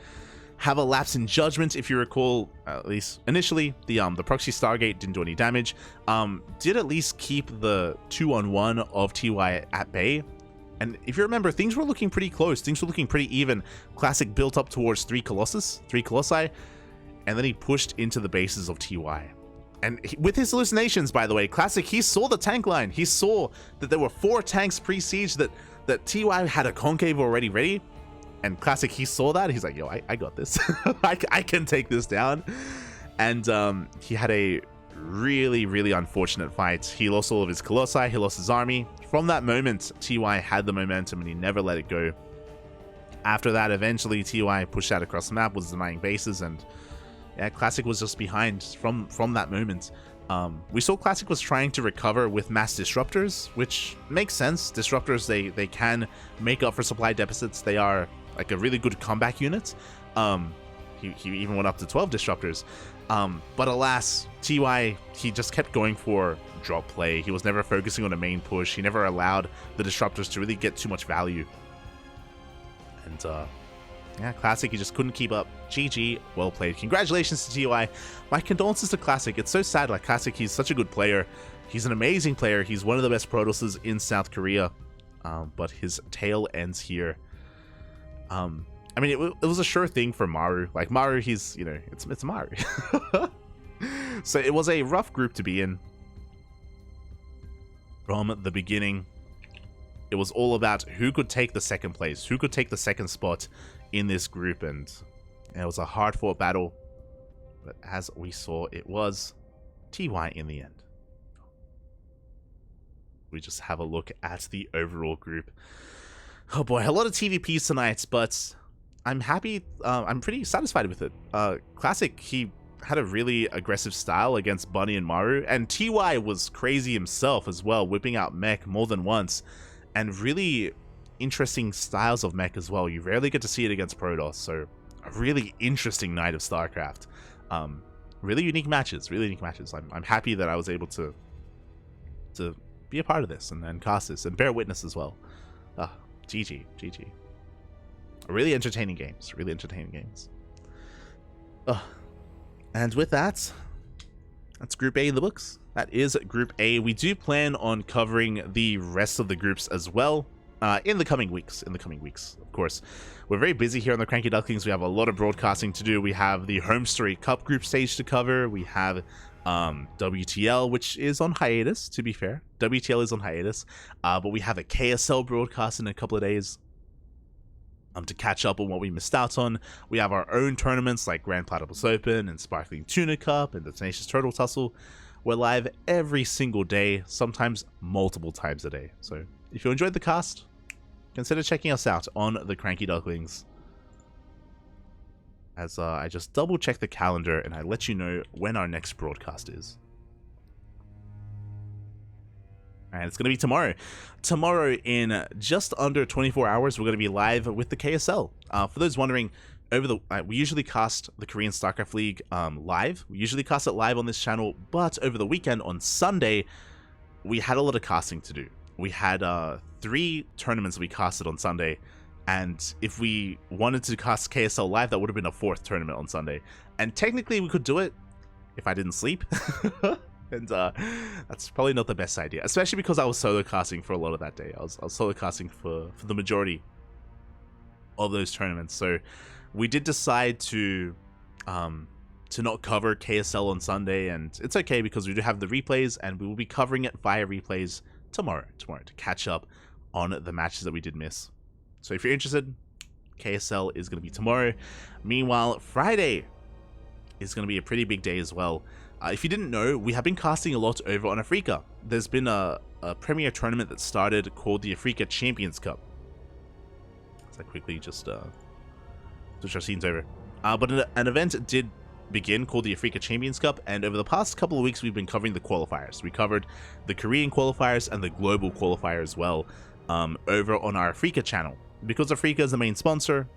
have a lapse in judgment. If you recall, at least initially, the proxy Stargate didn't do any damage. Did at least keep the 2-on-1 of TY at bay. And if you remember, things were looking pretty close. Things were looking pretty even. Classic built up towards 3 Colossi, and then he pushed into the bases of TY. And with his hallucinations, by the way, Classic, he saw the tank line. He saw that there were 4 tanks pre-siege, that TY had a concave already ready. And Classic, he saw that. He's like, yo, I got this. I can take this down. And he had a really, really unfortunate fight. He lost all of his Colossi. He lost his army. From that moment, TY had the momentum and he never let it go. After that, eventually, TY pushed out across the map, was denying bases, and yeah, Classic was just behind from that moment. We saw Classic was trying to recover with mass disruptors, which makes sense. Disruptors, they can make up for supply deficits. They are like a really good comeback unit. He even went up to 12 disruptors. But alas, TY, he just kept going for drop play. He was never focusing on a main push. He never allowed the disruptors to really get too much value. And yeah, Classic, he just couldn't keep up. GG, well played. Congratulations to TY. My condolences to Classic. It's so sad. Like, Classic, he's such a good player. He's an amazing player. He's one of the best Protosses in South Korea. But his tale ends here. I mean, it was a sure thing for Maru. Like, Maru, he's, you know, it's Maru. So it was a rough group to be in. From the beginning, it was all about who could take the second place, who could take the second spot in this group, and it was a hard-fought battle. But as we saw, it was TY in the end. We just have a look at the overall group. Oh boy, a lot of TvPs tonight, but I'm happy. I'm pretty satisfied with it. Classic, he had a really aggressive style against Bunny and Maru, and TY was crazy himself as well, whipping out mech more than once, and really interesting styles of mech as well. You rarely get to see it against Protoss, so a really interesting night of StarCraft. Really unique matches, really unique matches. I'm happy that I was able to be a part of this and cast this and bear witness as well. GG. Really entertaining games. Really entertaining games. And with that, that's Group A in the books. That is Group A. We do plan on covering the rest of the groups as well in the coming weeks. Of course, we're very busy here on the CranKy Ducklings. We have a lot of broadcasting to do. We have the Home Story Cup group stage to cover. We have WTL, which is on hiatus, to be fair. WTL is on hiatus, but we have a KSL broadcast in a couple of days to catch up on what we missed out on. We have our own tournaments like Grand Platypus Open and Sparkling Tuna Cup and the Tenacious Turtle Tussle. We're live every single day, sometimes multiple times a day. So if you enjoyed the cast, consider checking us out on the CranKy Ducklings. As I just double check the calendar and I let you know when our next broadcast is. And it's going to be tomorrow. Tomorrow in just under 24 hours, we're going to be live with the KSL. For those wondering, we usually cast the Korean StarCraft League live. We usually cast it live on this channel, but over the weekend on Sunday, we had a lot of casting to do. We had 3 tournaments we casted on Sunday, and if we wanted to cast KSL live, that would have been a 4th tournament on Sunday. And technically, we could do it if I didn't sleep. And that's probably not the best idea, especially because I was solo casting for a lot of that day. I was solo casting for the majority of those tournaments. So we did decide to not cover KSL on Sunday, and it's okay because we do have the replays, and we will be covering it via replays tomorrow to catch up on the matches that we did miss. So if you're interested, KSL is going to be tomorrow. Meanwhile, Friday is going to be a pretty big day as well. If you didn't know, we have been casting a lot over on Africa. There's been a premier tournament that started called the Africa Champions Cup. So I quickly just switch our scenes over. But an event did begin called the Africa Champions Cup, and over the past couple of weeks we've been covering the qualifiers. We covered the Korean qualifiers and the global qualifier as well over on our Africa channel. Because Africa is the main sponsor,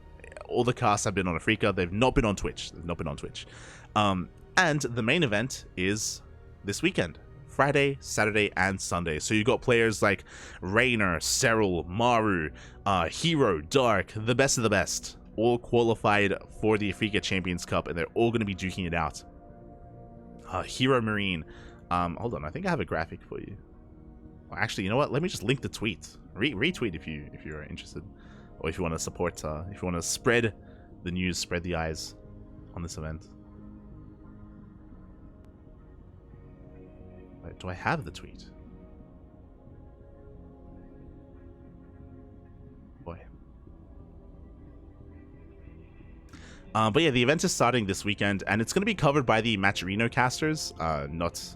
all the casts have been on Africa. They've not been on Twitch. And the main event is this weekend, Friday, Saturday, and Sunday. So you got players like Rainer, Cyril, Maru, Hero, Dark, the best of the best, all qualified for the Africa Champions Cup, and they're all going to be duking it out. Hero Marine. Hold on, I think I have a graphic for you. Well, actually, you know what? Let me just link the tweet. Retweet if you're interested, or if you want to support. If you want to spread the news, spread the eyes on this event. Wait, do I have the tweet? Boy. But yeah, the event is starting this weekend, and it's going to be covered by the Matcherino casters, not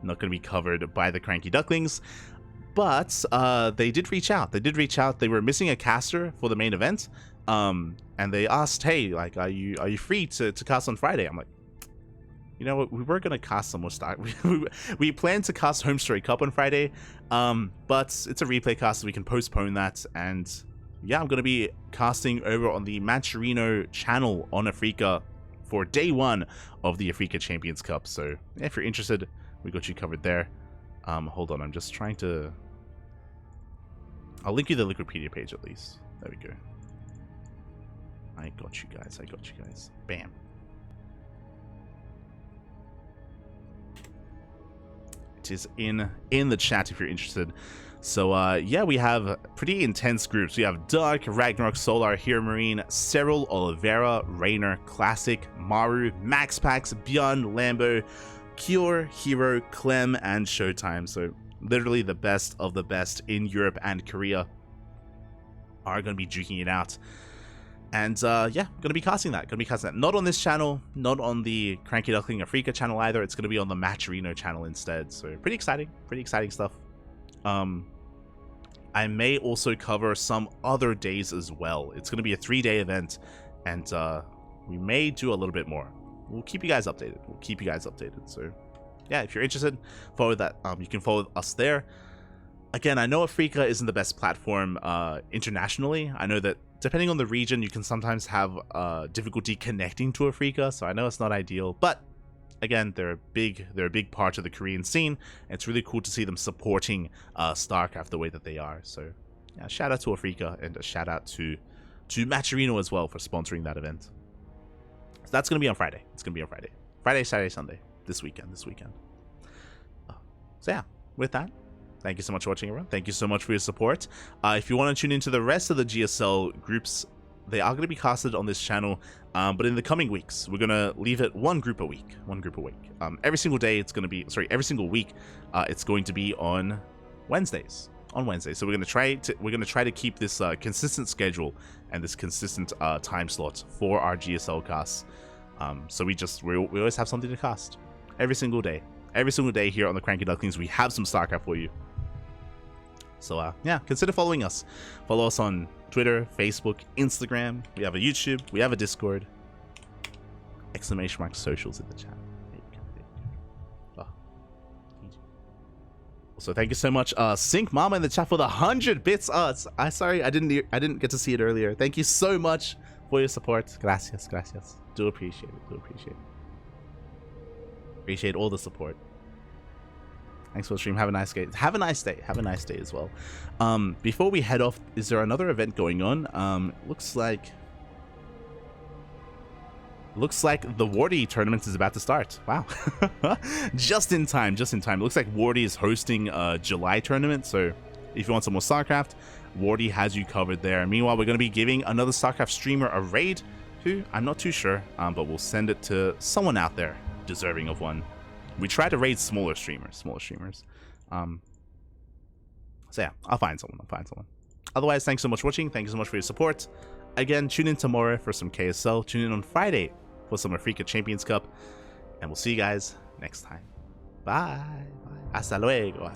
going to be covered by the CranKy Ducklings. But they did reach out. They were missing a caster for the main event, and they asked, "Hey, like, are you free to cast on Friday?" I'm like, you know what, we were going to cast some more stock. We planned to cast Home Story Cup on Friday, but it's a replay cast, so we can postpone that. And yeah, I'm going to be casting over on the Matcherino channel on Africa for day 1 of the Africa Champions Cup. So yeah, if you're interested, we got you covered there. Hold on, I'm just trying to... I'll link you the Wikipedia page at least. There we go. I got you guys. Bam. It is in the chat if you're interested. So yeah, we have pretty intense groups. We have Dark, Ragnarok, Solar, Hero Marine, Cyril, Oliveira, Rainer, Classic, Maru, Max Pax, Beyond, Lambo, Cure, Hero, Clem, and Showtime. So literally the best of the best in Europe and Korea are going to be duking it out. And yeah, going to be casting that. Not on this channel, not on the CranKy Duckling Africa channel either. It's going to be on the Matcherino channel instead. So pretty exciting stuff. I may also cover some other days as well. It's going to be a 3-day event, and we may do a little bit more. We'll keep you guys updated. So yeah, if you're interested, follow that. You can follow us there. Again, I know Africa isn't the best platform internationally. I know that depending on the region, you can sometimes have difficulty connecting to Africa, so I know it's not ideal, but again, they're a big part of the Korean scene, and it's really cool to see them supporting StarCraft the way that they are. So yeah, shout out to Africa, and a shout out to to Matcherino as well for sponsoring that event. So that's going to be on Friday. It's going to be on Friday. Friday, Saturday, Sunday. This weekend. So yeah, with that, thank you so much for watching, everyone. Thank you so much for your support. If you want to tune into the rest of the GSL groups, they are going to be casted on this channel, but in the coming weeks, we're going to leave it one group a week. Every single day, it's going to be, every single week, it's going to be on Wednesdays. So we're going to try to keep this consistent schedule and this consistent time slot for our GSL casts. So we always have something to cast every single day. Every single day here on the CranKy Ducklings, we have some StarCraft for you. So yeah, consider following us. Follow us on Twitter, Facebook, Instagram. We have a YouTube. We have a Discord. ! Socials in the chat. So thank you so much, Sync Mama in the chat for the 100 bits. Sorry, I didn't get to see it earlier. Thank you so much for your support. Gracias. Do appreciate it. Appreciate all the support. Thanks for the stream. Have a nice day. Have a nice day as well. Before we head off, is there another event going on? Looks like the Wardy tournament is about to start. Wow. just in time. Looks like Wardy is hosting a July tournament, so if you want some more StarCraft, Wardy has you covered there. Meanwhile, we're going to be giving another StarCraft streamer a raid. Who? I'm not too sure, but we'll send it to someone out there deserving of one. We try to raid smaller streamers. So yeah, I'll find someone. Otherwise, thanks so much for watching. Thank you so much for your support. Again, tune in tomorrow for some KSL. Tune in on Friday for some Africa Champions Cup. And we'll see you guys next time. Bye. Hasta luego.